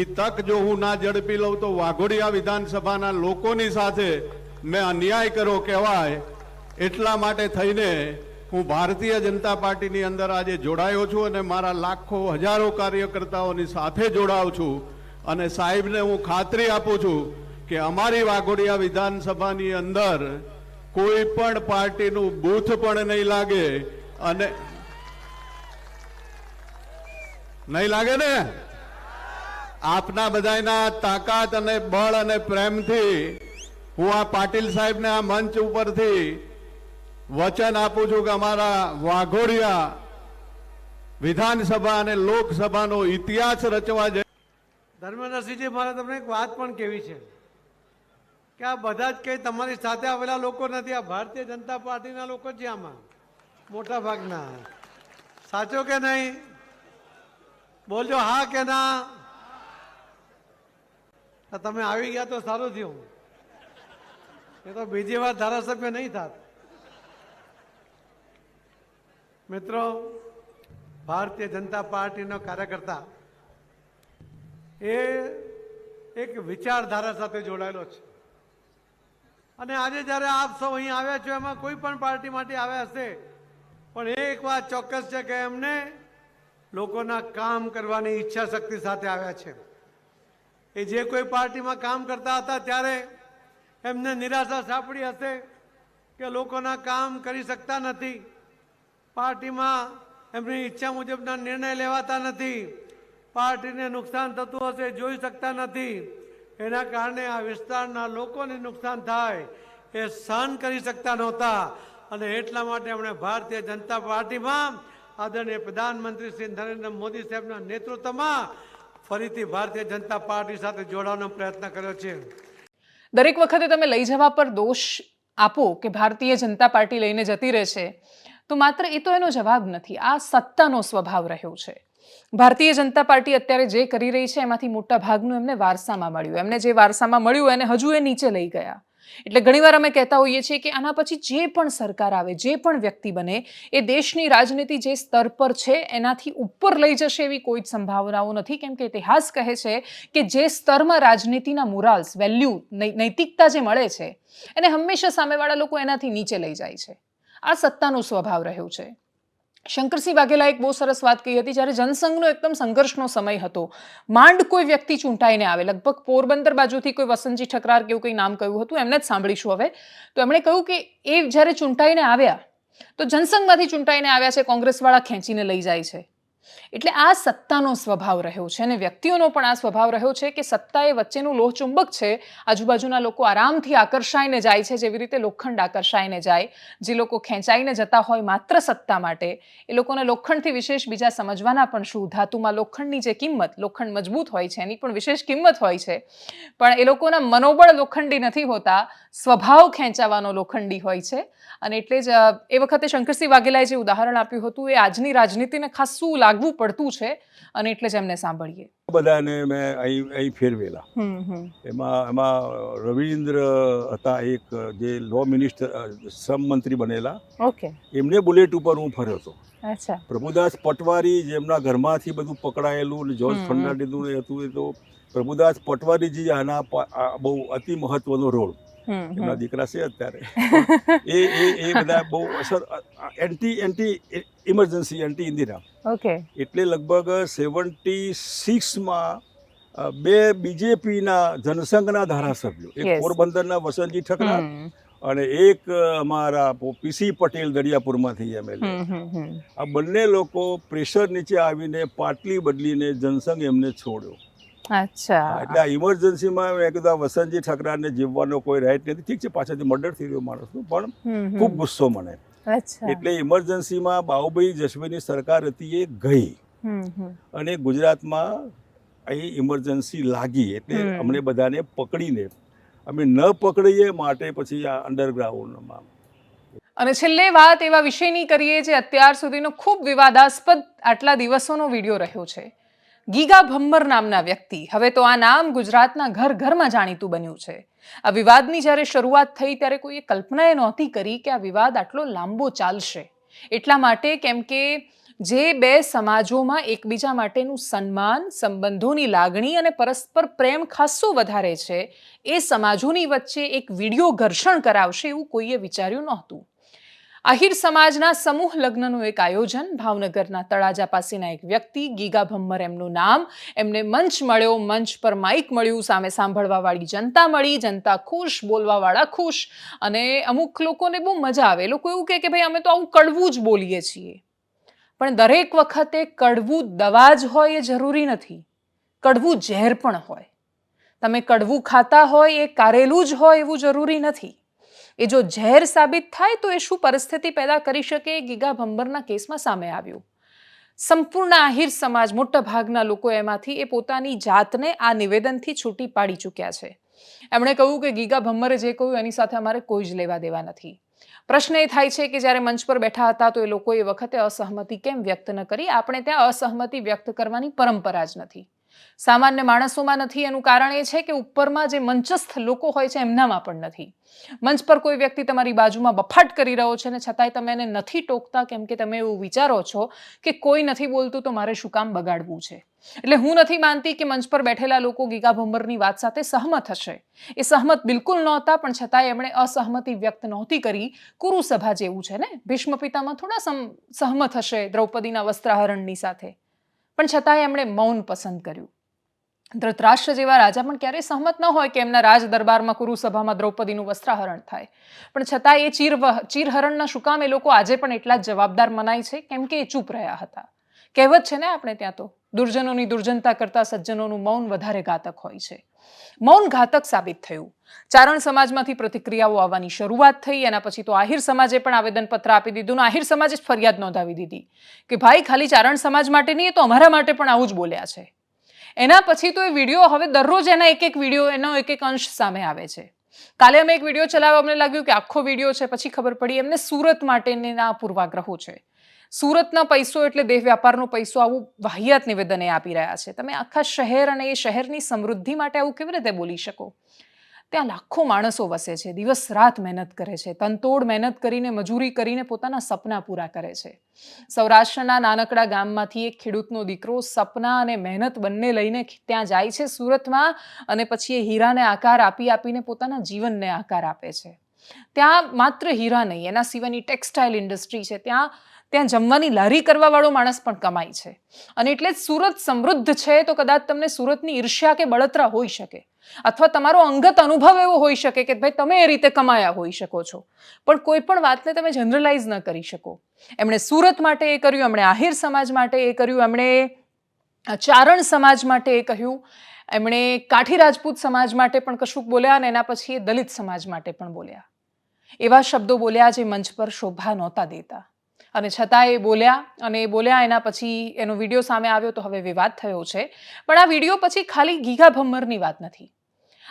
એ તક જો હું ના ઝડપી લઉં તો વાઘોડિયા વિધાનસભાના લોકોની સાથે મેં અન્યાય કર્યો કહેવાય. એટલા માટે થઈને હું ભારતીય જનતા પાર્ટીની અંદર આજે જોડાયો છું અને મારા લાખો હજારો કાર્યકર્તાઓની સાથે જોડાઉં છું. અને સાહેબને હું ખાતરી આપું છું કે અમારી વાઘોડિયા વિધાનસભાની અંદર કોઈ પણ પાર્ટીનું બૂથ પણ નહીં લાગે. અને નહીં લાગે ને? આપના બધાના તાકાત અને બળ અને પ્રેમથી હું આ પાટીલ સાહેબને આ મંચ ઉપરથી વચન આપું છું કે અમારા વાઘોડિયા વિધાનસભા અને લોકસભાનો ઇતિહાસ રચવા જાય. ધર્મેન્દ્રસિંહજી, મારે તમને એક વાત પણ કહેવી છે કે આ બધા જ કંઈ તમારી સાથે આવેલા લોકો નથી, આ ભારતીય જનતા પાર્ટીના લોકો જ છે આમાં મોટા ભાગના. સાચો કે નહીં? બોલજો હા કે ના. તમે આવી ગયા તો સારું થયું, એ તો બીજી વાર ધારાસભ્ય નહીં થાત. મિત્રો, ભારતીય જનતા પાર્ટીનો કાર્યકર્તા એ એક વિચારધારા સાથે જોડાયેલો છે. અને આજે જ્યારે આપ સૌ અહીં આવ્યા છો, એમાં કોઈ પણ પાર્ટી માટે આવ્યા હશે, પણ એક વાત ચોક્કસ છે કે એમને લોકોના કામ કરવાની ઈચ્છા શક્તિ સાથે આવ્યા છે. એ જે કોઈ પાર્ટીમાં કામ કરતા હતા ત્યારે એમને નિરાશા સાંપડી હશે કે લોકોના કામ કરી શકતા નથી, પાર્ટીમાં એમની ઈચ્છા મુજબના નિર્ણય લેવાતા નથી, પાર્ટીને નુકસાન થતું હશે જોઈ શકતા નથી. એના કારણે આ વિસ્તારના લોકોને નુકસાન થાય એ સહન કરી શકતા નહોતા. અને એટલા માટે એમણે ભારતીય જનતા પાર્ટીમાં આદરણીય પ્રધાનમંત્રી શ્રી નરેન્દ્ર મોદી સાહેબના નેતૃત્વમાં ફરીથી ભારતીય જનતા પાર્ટી સાથે જોડાવાનો પ્રયત્ન કર્યો છે. દરેક વખતે તમે લઈ જવા પર દોષ આપો કે ભારતીય જનતા પાર્ટી લઈને જતી રહે છે, તો માત્ર એ તો એનો જવાબ નથી, આ સત્તાનો સ્વભાવ રહ્યો છે. ભારતીય જનતા પાર્ટી અત્યારે જે કરી રહી છે એમાંથી મોટા ભાગનું એમને વારસામાં મળ્યું. એમને જે વારસામાં મળ્યું એને હજુ એ નીચે લઈ ગયા. એટલે ઘણીવાર અમે કહેતા હોઈએ છીએ કે આના પછી જે પણ સરકાર આવે, જે પણ વ્યક્તિ બને, એ દેશની રાજનીતિ જે સ્તર પર છે એનાથી ઉપર લઈ જશે એવી કોઈ જ સંભાવનાઓ નથી. કેમ કે ઇતિહાસ કહે છે કે જે સ્તરમાં રાજનીતિના મોરાલ્સ, વેલ્યુ, નૈતિકતા જે મળે છે એને હંમેશા સામેવાળા લોકો એનાથી નીચે લઈ જાય છે. આ સત્તાનો સ્વભાવ રહ્યો છે. શંકરસિંહ વાઘેલાએ એક બહુ સરસ વાત કહી હતી, જ્યારે જનસંઘનો એકદમ સંઘર્ષનો સમય હતો, માંડ કોઈ વ્યક્તિ ચૂંટાઈને આવે, લગભગ પોરબંદર બાજુથી કોઈ વસંતજી ઠકરાર કેવું કંઈ નામ કહ્યું હતું, એમને જ સાંભળીશું હવે. તો એમણે કહ્યું કે એ જ્યારે ચૂંટાઈને આવ્યા તો જનસંઘમાંથી ચૂંટાઈને આવ્યા છે, કોંગ્રેસવાળા ખેંચીને લઈ જાય છે. એટલે આ સત્તાનો સ્વભાવ રહ્યો છે અને વ્યક્તિઓનો પણ આ સ્વભાવ રહ્યો છે કે સત્તા એ વચ્ચેનું લોહચુંબક છે. આજુબાજુના લોકો આરામથી આકર્ષાઈને જાય છે, જેવી રીતે લોખંડ આકર્ષાઈને જાય. જે લોકો ખેંચાઈને જતા હોય માત્ર સત્તા માટે, એ લોકોને લોખંડથી વિશેષ બીજા સમજવાના પણ શું. ધાતુમાં લોખંડની જે કિંમત, લોખંડ મજબૂત હોય છે એની પણ વિશેષ કિંમત હોય છે, પણ એ લોકોના મનોબળ લોખંડી નથી હોતા, સ્વભાવ ખેંચાવાનો લોખંડી હોય છે. અને એટલે જ એ વખતે શંકરસિંહ વાઘેલાએ જે ઉદાહરણ આપ્યું હતું એ આજની રાજનીતિને ખાસું લાગવું પડતું છે અને એટલે જ એમને સાંભળીએ. બધાને મેં અહીં ફેરવેલા. એમાં રવિન્દ્ર હતા, એક જે લો મિનિસ્ટર, શ્રમ મંત્રી બનેલા. ઓકે. એમને બુલેટ ઉપર હું ફર્યો હતો. અચ્છા. પ્રભુદાસ પટવારી જેમના ઘરમાંથી બધું પકડાયેલું ને જોર્જ ફર્નાન્ડિસનું એ હતું, એ તો પ્રભુદાસ પટવારીજી આના બહુ અતિ મહત્વનો રોલ. એમના દીકરા છે અત્યારે. એ બધા બહુ અસર anti emergency, anti Indira. Okay. એટલે લગભગ 76માં બે બીજેપીના જનસંઘના ધારાસભ્યો, એક પોરબંદરના વસંતજી ઠકરાર અને એક અમારા પીસી પટેલ દરિયાપુરમાંથી એમએલએ. આ બંને લોકો પ્રેશર નીચે આવીને પાટલી બદલીને જનસંઘ એમને છોડ્યો. અચ્છા. એટલે આ ઇમરજન્સીમાં મેં કીધું વસંતજી ઠકરારને જીવવાનો કોઈ રાઈટ નથી. ઠીક છે, પાછળથી મર્ડર થઈ રહ્યો માણસનું, પણ ખૂબ ગુસ્સો મને. એટલે ઇમરજન્સીમાં બાબુભાઈ જસવીની સરકાર હતી એ ગઈ અને ગુજરાતમાં અહીં ઇમરજન્સી લાગી. એટલે અમને બધાને પકડીને, અમે ન પકડીએ માટે પછી આ અંડરગ્રાઉન્ડમાં. અને છેલ્લે વાત એવા વિષયની કરીએ જે અત્યાર સુધીનો ખૂબ વિવાદાસ્પદ આટલા દિવસોનો વિડીયો રહ્યો છે. ગીગા ભમ્મર નામના વ્યક્તિ, હવે તો આ નામ ગુજરાતના ઘર ઘરમાં જાણીતું બન્યું છે. આ વિવાદની જ્યારે શરૂઆત થઈ ત્યારે કોઈએ કલ્પના એ નહોતી કરી કે આ વિવાદ આટલો લાંબો ચાલશે. એટલા માટે કેમ કે જે બે સમાજોમાં એકબીજા માટેનું સન્માન, સંબંધોની લાગણી અને પરસ્પર પ્રેમ ખાસો વધારે છે, એ સમાજોની વચ્ચે એક વિડીયો ઘર્ષણ કરાવશે એવું કોઈએ વિચાર્યું નહોતું. આહિર સમાજના સમૂહ લગ્નનું એક આયોજન, ભાવનગરના તળાજા પાસેના એક વ્યક્તિ, ગીગા ભમ્મર એમનું નામ, એમને મંચ મળ્યો, મંચ પર માઇક મળ્યું, સામે સાંભળવાવાળી જનતા મળી, જનતા ખુશ, બોલવાવાળા ખુશ, અને અમુક લોકોને બહુ મજા આવે. લોકો એવું કહે કે ભાઈ અમે તો આવું કડવું જ બોલીએ છીએ. પણ દરેક વખતે કડવું દવા જ હોય એ જરૂરી નથી. કડવું ઝેર પણ હોય. તમે કડવું ખાતા હોય એ કારેલું જ હોય એવું જરૂરી નથી. એ જો ઝેર સાબિત થાય તો એ શું પરિસ્થિતિ પેદા કરી શકે એ ગીગા ભમ્મરના કેસમાં સામે આવ્યું. સંપૂર્ણ આહિર સમાજ, મોટા ભાગના લોકો એમાંથી એ પોતાની જાતને આ નિવેદનથી છૂટી પાડી ચૂક્યા છે. એમણે કહ્યું કે ગીગા ભમ્મરે જે કહ્યું એની સાથે અમારે કોઈ જ લેવા દેવા નથી. પ્રશ્ન એ થાય છે કે જ્યારે મંચ પર બેઠા હતા તો એ લોકો એ વખતે અસહમતિ કેમ વ્યક્ત ન કરી? આપણે ત્યાં અસહમતિ વ્યક્ત કરવાની પરંપરા જ નથી. સામાન્ય માણસોમાં નથી. એનું કારણ એ છે કે ઉપરમાં જે મંચસ્થ લોકો હોય છે એમનામાં પણ નથી. મંચ પર કોઈ વ્યક્તિ તમારી બાજુમાં બફાટ કરી રહ્યો છે ને છતાંય તમે એને નથી ટોકતા, કેમ કે તમે એવું વિચારો છો કે કોઈ નથી બોલતું તો મારે શું કામ બગાડવું છે. એટલે હું નથી માનતી કે મંચ પર બેઠેલા લોકો ગીગા ભમ્મરની વાત સાથે સહમત હશે. એ સહમત બિલકુલ નહોતા, પણ છતાંય એમણે અસહમતિ વ્યક્ત નહોતી કરી. કુરુસભા જેવું છે ને, ભીષ્મ પિતામાં થોડા સહમત હશે દ્રૌપદીના વસ્ત્રાહરણની સાથે, પણ છતાંય એમણે મૌન પસંદ કર્યું. ધૃતરાષ્ટ્ર જેવા રાજા પણ ક્યારેય સહમત ન હોય કે એમના રાજ દરબારમાં કુરુસભામાં દ્રૌપદીનું વસ્ત્રાહરણ થાય, પણ છતાં એ ચીરહરણના શું કામ એ લોકો આજે પણ એટલા જ જવાબદાર મનાય છે? કેમ કે એ ચૂપ રહ્યા હતા. કહેવત છે ને આપણે ત્યાં તો, દુર્જનોની દુર્જનતા કરતા સજ્જનોનું મૌન વધારે ઘાતક હોય છે. મૌન ઘાતક સાબિત થયું. ચારણ સમાજમાંથી પ્રતિક્રિયાઓ આવવાની શરૂઆત થઈ. એના પછી તો આહિર સમાજે પણ આવેદનપત્ર આપી દીધું. આહિર સમાજે જ ફરિયાદ નોંધાવી દીધી કે ભાઈ ખાલી ચારણ સમાજ માટે નહીં, એ તો અમારા માટે પણ આવું જ બોલ્યા છે. એના પછી તો એ વિડીયો, હવે દરરોજ એના એક વિડીયો, એનો એક અંશ સામે આવે છે. કાલે અમે એક વિડીયો ચલાવ્યો, અમને લાગ્યું કે આખો વિડીયો છે, પછી ખબર પડી એમને સુરત માટેના પૂર્વાગ્રહો છે. સુરતના પૈસો એટલે દેહ વ્યાપારનો પૈસો, આવું વાહિયાત નિવેદન એ આપી રહ્યા છે. તમે આખા શહેર અને એ શહેરની સમૃદ્ધિ માટે આવું કેવી રીતે બોલી શકો? ત્યાં લાખો માણસો વસે છે, દિવસ રાત મહેનત કરે છે, તનતોડ મહેનત કરીને, મજૂરી કરીને પોતાના સપના પૂરા કરે છે. સૌરાષ્ટ્રના નાનકડા ગામમાંથી એક ખેડૂતનો દીકરો સપના અને મહેનત બંને લઈને ત્યાં જાય છે સુરતમાં, અને પછી એ હીરાને આકાર આપી આપીને પોતાના જીવનને આકાર આપે છે. ત્યાં માત્ર હીરા નહીં, એના સિવાયની ટેક્સટાઇલ ઇન્ડસ્ટ્રી છે, ત્યાં ત્યાં જમવાની લારી કરવાવાળો માણસ પણ કમાય છે. અને એટલે જ સુરત સમૃદ્ધ છે. તો કદાચ તમને સુરતની ઈર્ષ્યા કે બળતરા હોઈ શકે, અથવા તમારો અંગત અનુભવ એવો હોઈ શકે કે ભાઈ તમે એ રીતે કમાયા હોઈ શકો છો, પણ કોઈ પણ વાતને તમે જનરલાઇઝ ન કરી શકો. એમણે સુરત માટે એ કર્યું, એમણે આહિર સમાજ માટે એ કર્યું, એમણે ચારણ સમાજ માટે એ કહ્યું, એમણે કાઠી રાજપૂત સમાજ માટે પણ કશુંક બોલ્યા, અને એના પછી એ દલિત સમાજ માટે પણ બોલ્યા. એવા શબ્દો બોલ્યા જે મંચ પર શોભા નહોતા દેતા, અને છતાં એ બોલ્યા. એના પછી એનો વિડીયો સામે આવ્યો તો હવે વિવાદ થયો છે. પણ આ વિડીયો પછી ખાલી ગીગા ભમ્મરની વાત નથી.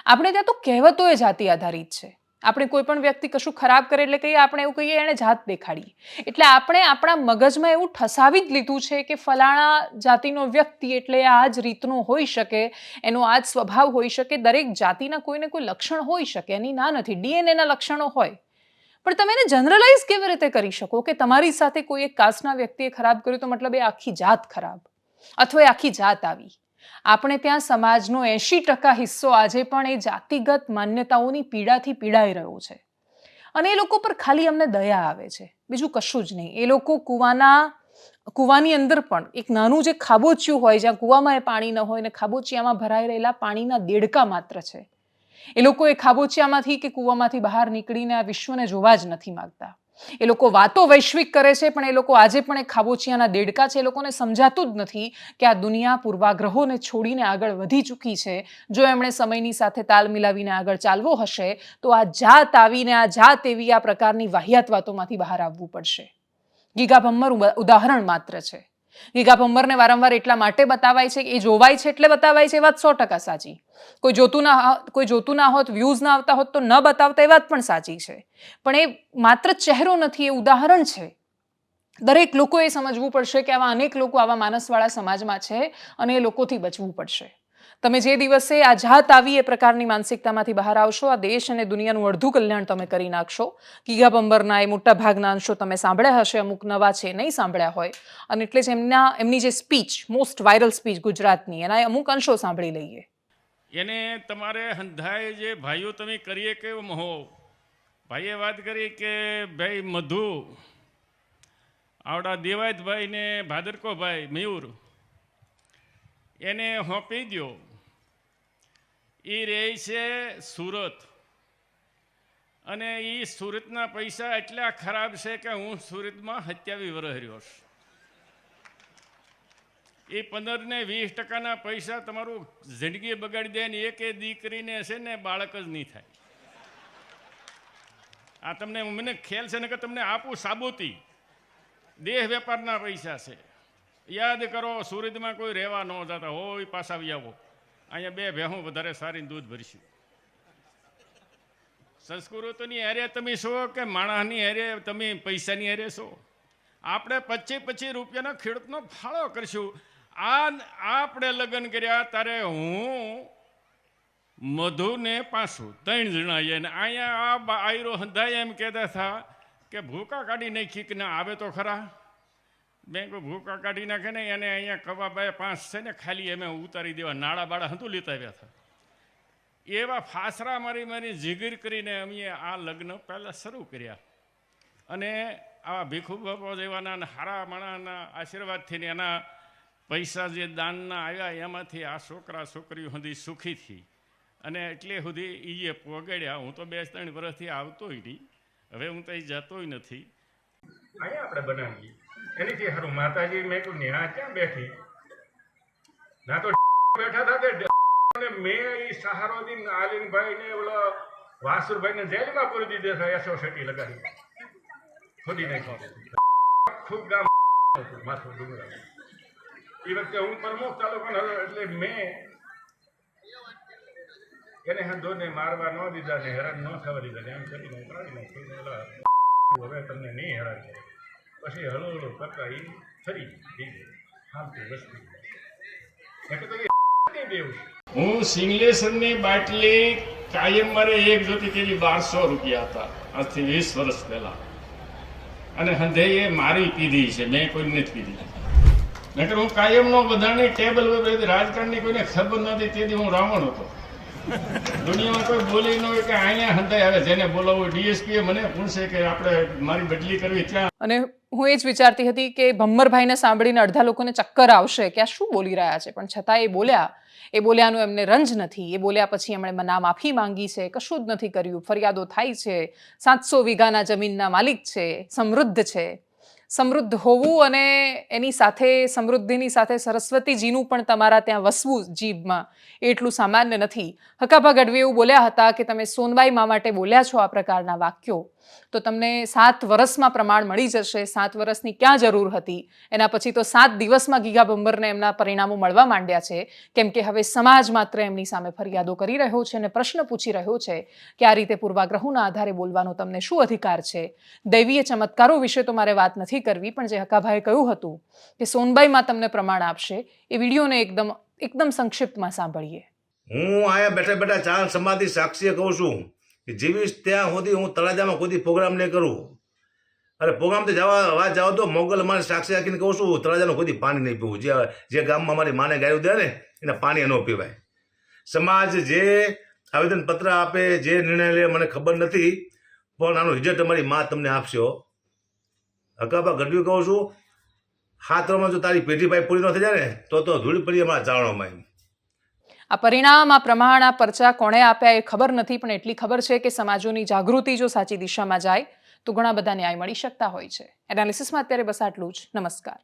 આપણે ત્યાં તો કહેવતો એ જાતિ આધારિત છે. આપણે કોઈ પણ વ્યક્તિ કશું ખરાબ કરે એટલે કહીએ, આપણે એવું કહીએ એણે જાત દેખાડી. એટલે આપણે આપણા મગજમાં એવું ઠસાવી જ લીધું છે કે ફલાણા જાતિનો વ્યક્તિ એટલે આ જ રીતનો હોઈ શકે, એનો આ જ સ્વભાવ હોઈ શકે. દરેક જાતિના કોઈને કોઈ લક્ષણ હોઈ શકે, એની ના નથી, ડીએનએના લક્ષણો હોય. પણ તમે એને જનરલાઇઝ કેવી રીતે કરી શકો કે તમારી સાથે કોઈ એક કાસ્ટના વ્યક્તિએ ખરાબ કર્યું તો મતલબ એ આખી જાત ખરાબ, અથવા એ આખી જાત આવી? આપણે ત્યાં સમાજનો 80% હિસ્સો આજે પણ એ જાતિગત માન્યતાઓની પીડાથી પીડાઈ રહ્યો છે. અને એ લોકો પર ખાલી અમને દયા આવે છે, બીજું કશું જ નહીં. એ લોકો કૂવાની અંદર પણ એક નાનું જે ખાબોચિયું હોય, જ્યાં કૂવામાં એ પાણી ન હોય ને ખાબોચિયામાં ભરાઈ રહેલા પાણીના દેડકા માત્ર છે. એ લોકો એ ખાબોચિયામાંથી કે કૂવામાંથી બહાર નીકળીને આ વિશ્વને જોવા જ નથી માંગતા. એ લોકો વાતો વૈશ્વિક કરે છે, પણ એ લોકો આજે પણ એ ખાબોચિયાના દેડકા છે. એ લોકોને સમજાતું જ નથી કે આ દુનિયા પૂર્વાગ્રહોને છોડીને આગળ વધી ચૂકી છે. જો એમણે સમયની સાથે તાલ મિલાવીને આગળ ચાલવો હશે તો આ જાત આવીને આ જાત એવી આ પ્રકારની વાહિયાત વાતોમાંથી બહાર આવવું પડશે. ગીગા ભમ્મર ઉદાહરણ માત્ર છે. ગીગા ભમ્મરને વારંવાર એટલા માટે બતાવાય છે કે એ જોવાય છે એટલે બતાવાય છે, એ વાત 100% સાચી. કોઈ જોતું ના હોત, વ્યૂઝ ના આવતા હોત તો ન બતાવતા, એ વાત પણ સાચી છે. પણ એ માત્ર ચહેરો નથી, એ ઉદાહરણ છે. દરેક લોકોએ સમજવું પડશે કે આવા અનેક લોકો આવા માનસવાળા સમાજમાં છે અને એ લોકોથી બચવું પડશે. તમે જે દિવસે આ જાત આવી એ પ્રકારની માનસિકતામાંથી બહાર આવશો, આ દેશ અને દુનિયાનું અડધું કલ્યાણ તમે કરી નાખશો. ગીગા ભમ્મરના એ મોટા ભાગના અંશો તમે સાંભળ્યા હશે, અમુક નવા છે નહીં સાંભળ્યા હોય, અને એટલે જ એમની જે સ્પીચ, મોસ્ટ વાયરલ સ્પીચ ગુજરાતની, એના અમુક અંશો સાંભળી લઈએ. એને તમારે હંધાય જે ભાઈઓ તમે કરીએ કે હો, ભાઈએ વાત કરી કે ભાઈ મધુ આવડા દેવાયતભાઈ ને ભાદરકોભાઈ મયુર એને હોંપી દો. એ રહે છે સુરત, અને એ સુરતના પૈસા એટલા ખરાબ છે કે હું સુરતમાં 27 વર્ષ રહ્યો છું. એ 15 ને 20% પૈસા તમારું જિંદગી બગાડી દે ને એક દીકરીને છે ને બાળક જ નહીં થાય. આ તમને મને ખ્યાલ છે ને કે તમને આપું સાબુતી દેહ વેપારના પૈસા છે. યાદ કરો, સુરતમાં કોઈ રહેવા ન જતા હોય, પાછા આવી આવો, અહીંયા 2 ભેહું વધારે સારી દૂધ ભરશું. સંસ્કૃતિની હારે તમે છો કે માણસની હારે તમે પૈસાની હારે છો? આપણે 25 રૂપિયાના ખેડૂતનો ફાળો કરશું. આપણે લગ્ન કર્યા ત્યારે હું મધુને પાછું 3 જણા ને અહીંયા આ આયરો હંધાય એમ કહેતા હતા કે ભૂકા કાઢી નાખી કે ના આવે તો ખરા. બેંક ભૂકા કાઢી નાખે ને એને અહીંયા કવાબાએ 5 છે ને ખાલી એમ ઉતારી દેવા, નાળા બાળા હતું લેતા આવ્યા હતા. એવા ફાસરા મારી જીગર કરીને અમે આ લગ્ન પહેલાં શરૂ કર્યા. અને આવા ભીખુ બાપા જેવાના હારા માણાના આશીર્વાદથી એના પૈસા જે દાનના આવ્યા એમાંથી આ છોકરા છોકરીઓ સુધી સુખીથી અને એટલે સુધી એ પોગાડ્યા. હું તો 2-3 વર્ષથી આવતોય નહીં, હવે હું તો જતોય નથી. અહીંયા આપણે બનાવીએ એની સારું માતાજી મેં કહ્યું નેહા ક્યાં બેઠી ના તો બેઠા હતા મેં એ સહારો દીન આલિનભાઈ ને ઓલા વાસુરભાઈ ને જેલમાં પૂરી દીધે છે. એસોસિટી લગાડી ખોદી નાખી. ખૂબ ગામ માથું ડુંગરા એ વખતે હું પ્રમુખ તાલુકાનો હતો એટલે મેં એને હંધોને મારવા ન દીધા ને હેરાન ન થવા દીધા ને એમ કરીને ઉતરાવી નાખ્યું. હવે તમને નહીં હેરાન કરે. પછી હળુ કરતા એ ફરી હાલતી વસ્તી. હું સિંગલેશ્વરની બાટલી કાયમ મારે એક જોતી કેવી 1200 રૂપિયા હતા, આજથી 20 વર્ષ પહેલા. અને હંધે એ મારી પીધી છે, મેં કોઈ નથી પીધી. નકર હું કાયમનો બધાની ટેબલ રાજકારણની કોઈને ખબર નથી. તેથી હું રાવણ હતો. દુનિયામાં કોઈ બોલી ન હોય કે અહીંયા હંધાઈ આવે, જેને બોલાવવું ડીએસપી મને પૂછશે કે આપણે મારી બદલી કરવી ત્યાં. અને હું એ જ વિચારતી હતી કે ભમ્મરભાઈને સાંભળીને અડધા લોકોને ચક્કર આવશે કે આ શું બોલી રહ્યા છે, પણ છતાં એ બોલ્યાનું એમને રંજ નથી. એ બોલ્યા પછી એમણે ના માફી માંગી છે, કશું જ નથી કર્યું. ફરિયાદો થાય છે, 700 વીઘાના જમીનના માલિક છે, સમૃદ્ધ છે. સમૃદ્ધ હોવું અને એની સાથે સમૃદ્ધિની સાથે સરસ્વતીજીનું પણ તમારા ત્યાં વસવું જીભમાં એટલું સામાન્ય નથી. હકાભા ગઢવી એવું બોલ્યા હતા કે તમે સોનબાઈ મા માટે બોલ્યા છો આ પ્રકારના વાક્યો તો તમને 7 વર્ષમાં પ્રમાણ મળી જશે. 7 વર્ષની ક્યાં જરૂર હતી? એના પછી તો 7 દિવસમાં ગીગા બંબરને એમના પરિણામો મળવા માંડ્યા છે, કેમ કે હવે સમાજ માત્ર એમની સામે ફરિયાદો કરી રહ્યો છે અને પ્રશ્ન પૂછી રહ્યો છે કે આ રીતે પૂર્વાગ્રહોના આધારે બોલવાનો તમને શું અધિકાર છે? દૈવીય ચમત્કારો વિશે તો મારે વાત નથી કરવી, પણ જે હકાભાઈએ કહ્યું હતું કે સોનબાઈમાં તમને પ્રમાણ આપશે, એ વિડીયોને એકદમ સંક્ષિપ્તમાં સાંભળીએ. હું અહીંયા બેઠા બેઠા ચાર સમાધિ સાક્ષીએ કહું છું કે જીવીશ ત્યાં સુધી હું તળાજામાં કોઈ પ્રોગ્રામ નહીં કરું. અરે પ્રોગ્રામ તો વાત જાઓ તો મોગલ મારે સાક્ષી રાખીને કહું છું તળાજાનું કોઈ પાણી નહીં પીવું. જે ગામમાં મારી માને ગાયું દે ને એને પાણી ન પીવાય. સમાજ જે આવેદનપત્ર આપે, જે નિર્ણય લે મને ખબર નથી, પણ આનું રિઝલ્ટ અમારી મા તમને આપશે. હકાભા ગઢવી કહું છું, 7 વર્ષમાં જો તારી પેઢીભાઈ પૂરી ન થઈ જાય ને તો ધૂળ પડી અમારા ચારણોમાં. આ પરિણામ, આ પ્રમાણ, આ પરચા કોણે આપ્યા એ ખબર નથી, પણ એટલી ખબર છે કે સમાજોની જાગૃતિ જો સાચી દિશામાં જાય તો ઘણા બધા ન્યાય મળી શકતા હોય છે. એનાલિસિસમાં અત્યારે બસ આટલું જ. નમસ્કાર.